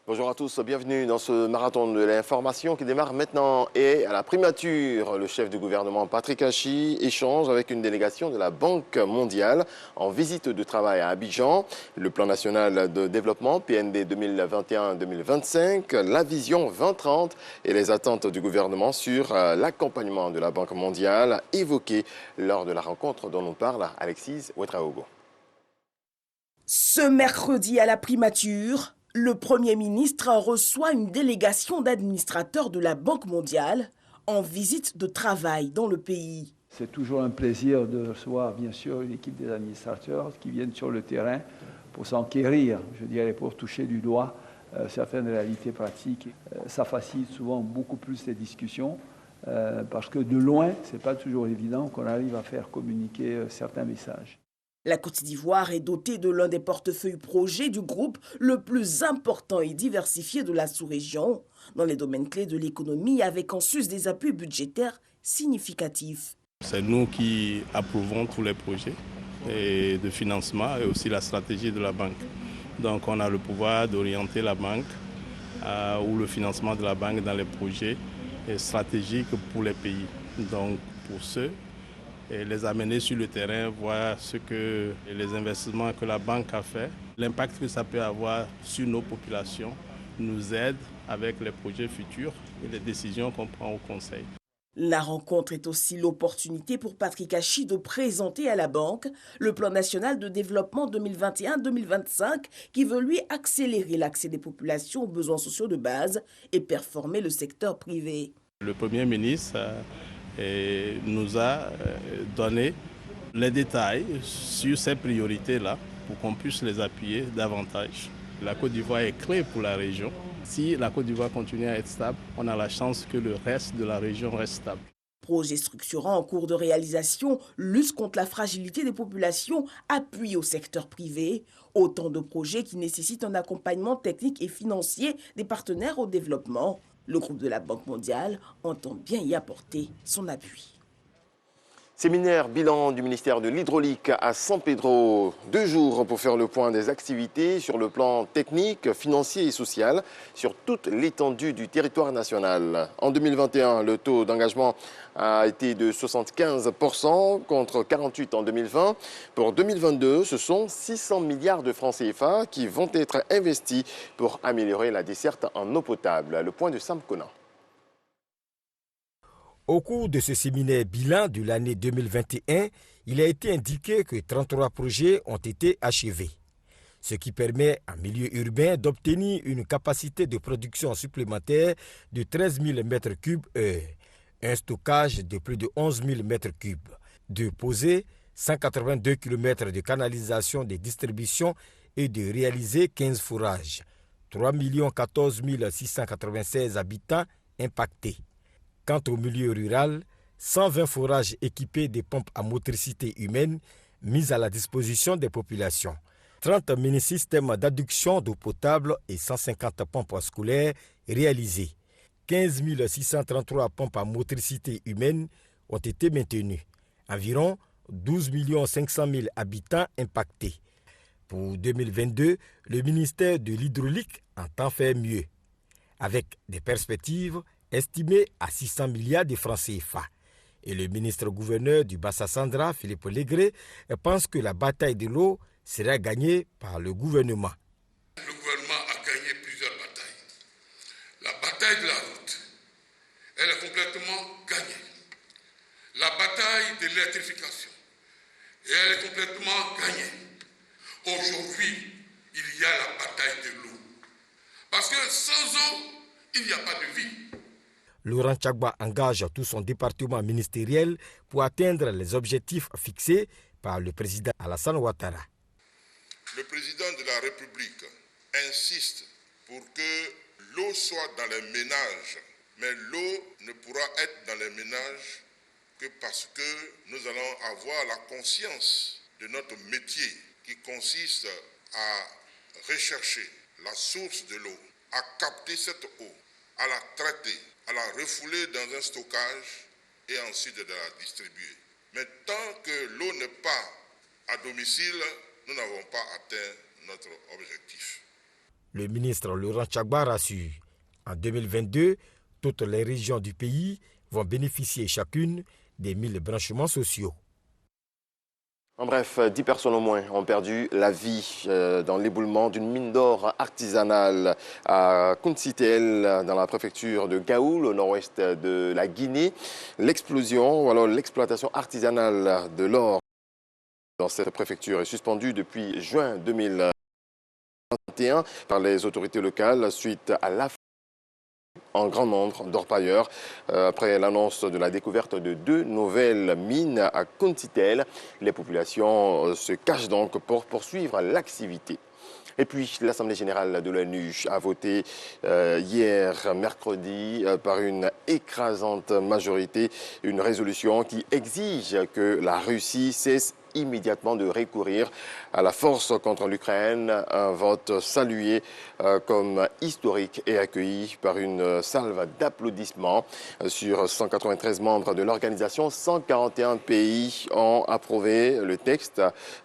Bonjour à tous, bienvenue dans ce marathon de l'information qui démarre maintenant. Et à la primature, le chef du gouvernement Patrick Hachi échange avec une délégation de la Banque mondiale en visite de travail à Abidjan. Le plan national de développement PND 2021-2025, la vision 2030 et les attentes du gouvernement sur l'accompagnement de la Banque mondiale évoquées lors de la rencontre dont nous parle Alexis Ouedraogo. Ce mercredi à la primature, le Premier ministre reçoit une délégation d'administrateurs de la Banque mondiale en visite de travail dans le pays. C'est toujours un plaisir de recevoir, bien sûr, une équipe des administrateurs qui viennent sur le terrain pour s'enquérir, je dirais, pour toucher du doigt certaines réalités pratiques. Ça facilite souvent beaucoup plus les discussions parce que de loin, ce n'est pas toujours évident qu'on arrive à faire communiquer certains messages. La Côte d'Ivoire est dotée de l'un des portefeuilles projets du groupe le plus important et diversifié de la sous-région, dans les domaines clés de l'économie, avec en sus des appuis budgétaires significatifs. C'est nous qui approuvons tous les projets de financement et aussi la stratégie de la banque. Donc on a le pouvoir d'orienter la banque ou le financement de la banque dans les projets stratégiques pour les pays. Donc pour ceux et les amener sur le terrain, voir ce que les investissements que la banque a fait, l'impact que ça peut avoir sur nos populations, nous aide avec les projets futurs et les décisions qu'on prend au Conseil. La rencontre est aussi l'opportunité pour Patrick Hachi de présenter à la banque le plan national de développement 2021-2025 qui veut lui accélérer l'accès des populations aux besoins sociaux de base et performer le secteur privé. Le Premier ministre nous a donné les détails sur ces priorités-là pour qu'on puisse les appuyer davantage. La Côte d'Ivoire est clé pour la région. Si la Côte d'Ivoire continue à être stable, on a la chance que le reste de la région reste stable. Projet structurant en cours de réalisation, lutte contre la fragilité des populations, appui au secteur privé. Autant de projets qui nécessitent un accompagnement technique et financier des partenaires au développement. Le groupe de la Banque mondiale entend bien y apporter son appui. Séminaire bilan du ministère de l'Hydraulique à San Pedro. 2 jours pour faire le point des activités sur le plan technique, financier et social sur toute l'étendue du territoire national. En 2021, le taux d'engagement a été de 75% contre 48% en 2020. Pour 2022, ce sont 600 milliards de francs CFA qui vont être investis pour améliorer la desserte en eau potable. Le point de Sam Conan. Au cours de ce séminaire bilan de l'année 2021, il a été indiqué que 33 projets ont été achevés, ce qui permet en milieu urbain d'obtenir une capacité de production supplémentaire de 13 000 m3/heure, un stockage de plus de 11 000 m3, de poser 182 km de canalisation de distribution et de réaliser 15 forages, 3 14 696 habitants impactés. Quant au milieu rural, 120 forages équipés de pompes à motricité humaine mises à la disposition des populations, 30 mini-systèmes d'adduction d'eau potable et 150 pompes scolaires réalisées. 15 633 pompes à motricité humaine ont été maintenues. Environ 12 500 000 habitants impactés. Pour 2022, le ministère de l'Hydraulique entend faire mieux, avec des perspectives estimé à 600 milliards de francs CFA. Et le ministre-gouverneur du Bassa-Sandra, Philippe Légré, pense que la bataille de l'eau sera gagnée par le gouvernement. Le gouvernement a gagné plusieurs batailles. La bataille de la route, elle est complètement gagnée. La bataille de l'électrification, elle est complètement gagnée. Aujourd'hui, il y a la bataille de l'eau. Parce que sans eau, il n'y a pas de vie. Laurent Tchagba engage tout son département ministériel pour atteindre les objectifs fixés par le président Alassane Ouattara. Le président de la République insiste pour que l'eau soit dans les ménages, mais l'eau ne pourra être dans les ménages que parce que nous allons avoir la conscience de notre métier qui consiste à rechercher la source de l'eau, à capter cette eau, à la traiter, à la refouler dans un stockage et ensuite de la distribuer. Mais tant que l'eau n'est pas à domicile, nous n'avons pas atteint notre objectif. Le ministre Laurent Tchagba rassure. En 2022, toutes les régions du pays vont bénéficier chacune des 1000 branchements sociaux. En bref, 10 personnes au moins ont perdu la vie dans l'éboulement d'une mine d'or artisanale à Kuntsitel, dans la préfecture de Gaoul, au nord-ouest de la Guinée. L'explosion, ou alors l'exploitation artisanale de l'or dans cette préfecture est suspendue depuis juin 2021 par les autorités locales suite à l'afflux en grand nombre d'orpailleurs. Après l'annonce de la découverte de 2 nouvelles mines à Kuntsitel, les populations se cachent donc pour poursuivre l'activité. Et puis, l'Assemblée générale de l'ONU a voté hier, mercredi, par une écrasante majorité, une résolution qui exige que la Russie cesse immédiatement de recourir à la force contre l'Ukraine. Un vote salué comme historique et accueilli par une salve d'applaudissements. Sur 193 membres de l'organisation, 141 pays ont approuvé le texte.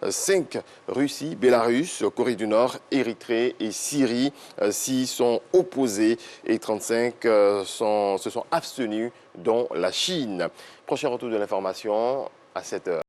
5 Russie, Bélarus, Corée du Nord, Érythrée et Syrie s'y sont opposés et 35 se sont abstenus, dont la Chine. Prochain retour de l'information à 7h.